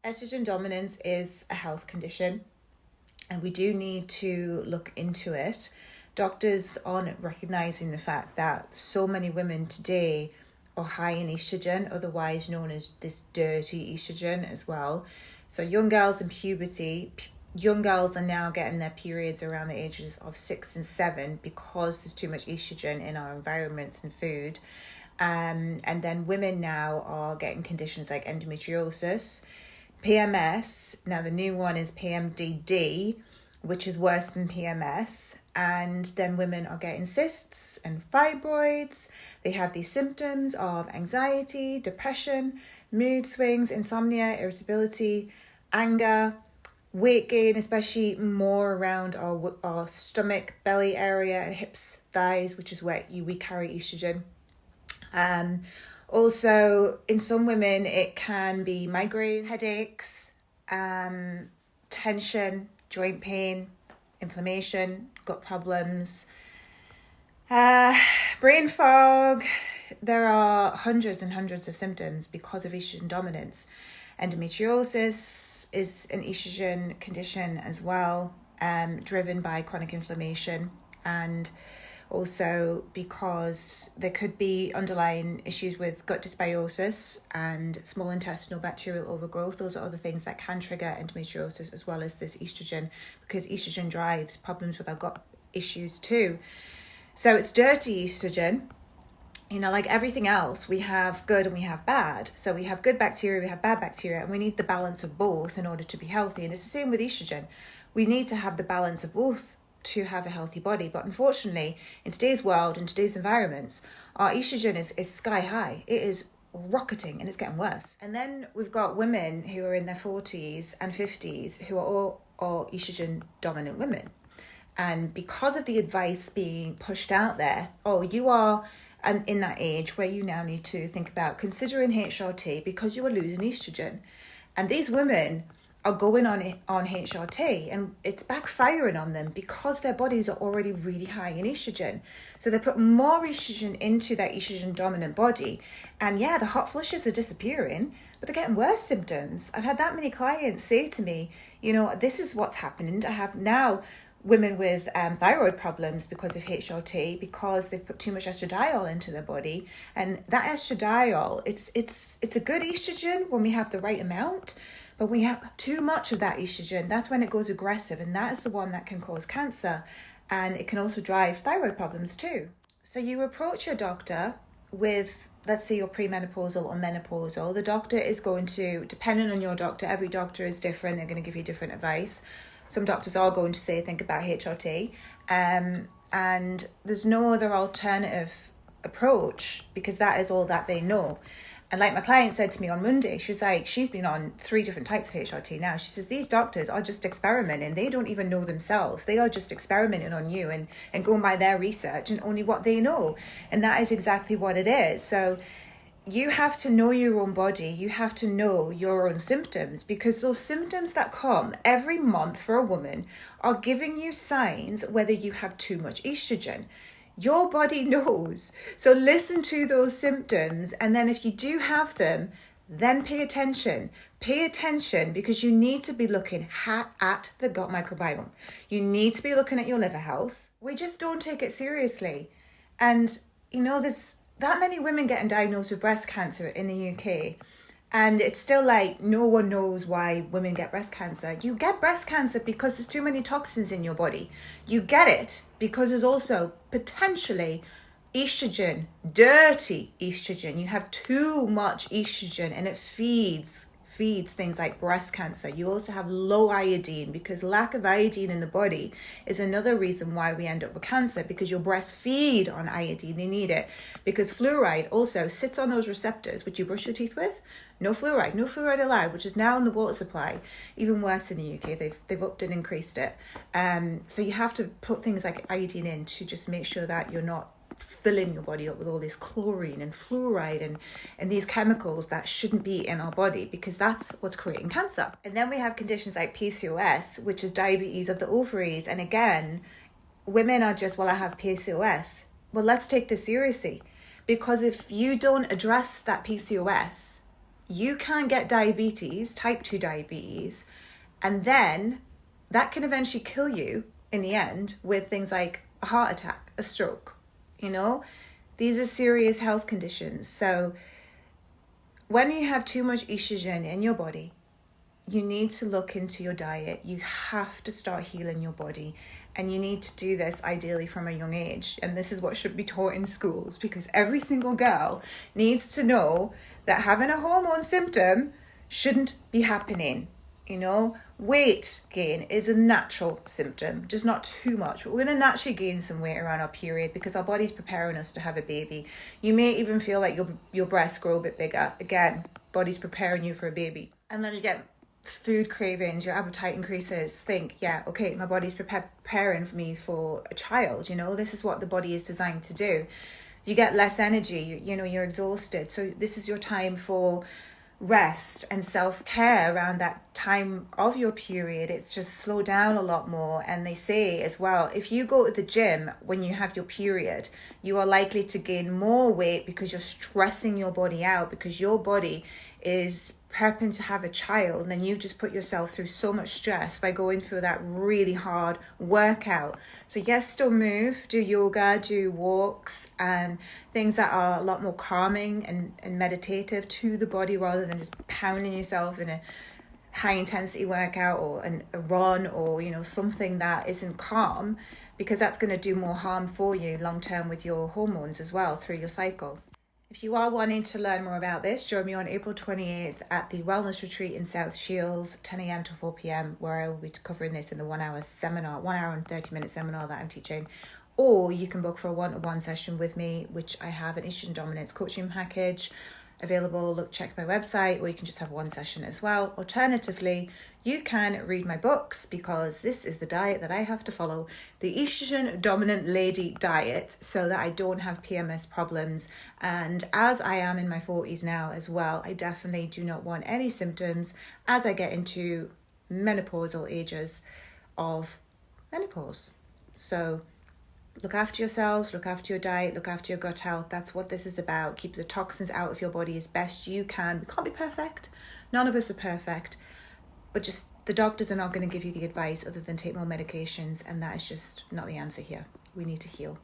Estrogen dominance is a health condition, and we do need to look into it. Doctors aren't recognizing the fact that so many women today are high in estrogen, otherwise known as this dirty estrogen as well. So young girls in puberty, young girls are now getting their periods around the ages of 6 and 7 because there's too much estrogen in our environments and food. And then women now are getting conditions like endometriosis, PMS. Now the new one is PMDD, which is worse than PMS. And then women are getting cysts and fibroids. They have these symptoms of anxiety, depression, mood swings, insomnia, irritability, anger, weight gain, especially more around our stomach, belly area, and hips, thighs, which is where we carry estrogen. Also, in some women, it can be migraine, headaches, tension, joint pain, inflammation, gut problems, brain fog. There are hundreds and hundreds of symptoms because of estrogen dominance. Endometriosis is an estrogen condition as well, driven by chronic inflammation, and also because there could be underlying issues with gut dysbiosis and small intestinal bacterial overgrowth. Those are other things that can trigger endometriosis, as well as this estrogen, because estrogen drives problems with our gut issues too. So it's dirty estrogen. You know, like everything else, we have good and we have bad. So we have good bacteria, we have bad bacteria, and we need the balance of both in order to be healthy. And it's the same with estrogen. We need to have the balance of both to have a healthy body. But unfortunately, in today's world, in today's environments, our estrogen is sky high. It is rocketing and it's getting worse. And then we've got women who are in their 40s and 50s who are all estrogen dominant women. And because of the advice being pushed out there, you are in that age where you now need to think about considering HRT because you are losing estrogen. And these women are going on HRT, and it's backfiring on them because their bodies are already really high in estrogen. So they put more estrogen into that estrogen dominant body, and the hot flushes are disappearing, but they're getting worse symptoms. I've had that many clients say to me, this is what's happening. I have now women with thyroid problems because of HRT, because they've put too much estradiol into their body. And that estradiol, it's a good estrogen when we have the right amount, but we have too much of that estrogen. That's when it goes aggressive, and that is the one that can cause cancer, and it can also drive thyroid problems too. So you approach your doctor with, let's say you're premenopausal or menopausal. The doctor is going to, depending on your doctor, every doctor is different, they're going to give you different advice. Some doctors are going to say, think about HRT. And there's no other alternative approach because that is all that they know. And like my client said to me on Monday, she was like, she's been on 3 different types of HRT now. She says, these doctors are just experimenting. They don't even know themselves. They are just experimenting on you and going by their research and only what they know. And that is exactly what it is. So you have to know your own body. You have to know your own symptoms, because those symptoms that come every month for a woman are giving you signs whether you have too much estrogen. Your body knows. So listen to those symptoms. And then if you do have them, then pay attention. Pay attention because you need to be looking at the gut microbiome. You need to be looking at your liver health. We just don't take it seriously. And, there's that many women getting diagnosed with breast cancer in the UK. And it's still like no one knows why women get breast cancer. You get breast cancer because there's too many toxins in your body. You get it because there's also potentially estrogen, dirty estrogen. You have too much estrogen and it feeds things like breast cancer. You also have low iodine, because lack of iodine in the body is another reason why we end up with cancer, because your breasts feed on iodine. They need it because fluoride also sits on those receptors which you brush your teeth with. No fluoride allowed, which is now in the water supply. Even worse in the UK, they've upped and increased it. So you have to put things like iodine in to just make sure that you're not filling your body up with all this chlorine and fluoride and these chemicals that shouldn't be in our body, because that's what's creating cancer. And then we have conditions like PCOS, which is diabetes of the ovaries. And again, women are just, I have PCOS. Well, let's take this seriously, because if you don't address that PCOS, you can get diabetes, type 2 diabetes, and then that can eventually kill you in the end with things like a heart attack, a stroke, you know? These are serious health conditions. So when you have too much estrogen in your body, you need to look into your diet. You have to start healing your body. And you need to do this ideally from a young age. And this is what should be taught in schools, because every single girl needs to know that having a hormone symptom shouldn't be happening. You know, weight gain is a natural symptom, just not too much. But we're going to naturally gain some weight around our period because our body's preparing us to have a baby. You may even feel like your breasts grow a bit bigger. Again, body's preparing you for a baby. And then you get food cravings, your appetite increases. Think, yeah, okay, my body's preparing for me for a child. You know, this is what the body is designed to do. You get less energy, you know, you're exhausted. So this is your time for rest and self-care around that time of your period. It's just slow down a lot more. And they say as well, if you go to the gym when you have your period, you are likely to gain more weight because you're stressing your body out, because your body is prepping to have a child, and then you just put yourself through so much stress by going through that really hard workout. So yes, still move, do yoga, do walks, and things that are a lot more calming and meditative to the body, rather than just pounding yourself in a high intensity workout or a run, or, you know, something that isn't calm, because that's going to do more harm for you long term with your hormones as well through your cycle. If you are wanting to learn more about this, join me on April 28th at the Wellness Retreat in South Shields, 10 a.m. to 4 p.m, where I will be covering this in the 1 hour seminar, 1 hour and 30-minute seminar that I'm teaching. Or you can book for a one-to-one session with me, which I have an estrogen dominance coaching package available. Check my website, or you can just have one session as well. Alternatively, you can read my books, because this is the diet that I have to follow, the estrogen dominant lady diet, so that I don't have PMS problems. And as I am in my 40s now as well, I definitely do not want any symptoms as I get into menopausal ages of menopause. So look after yourselves, look after your diet, look after your gut health. That's what this is about. Keep the toxins out of your body as best you can. We can't be perfect. None of us are perfect. But just the doctors are not going to give you the advice other than take more medications. And that is just not the answer here. We need to heal.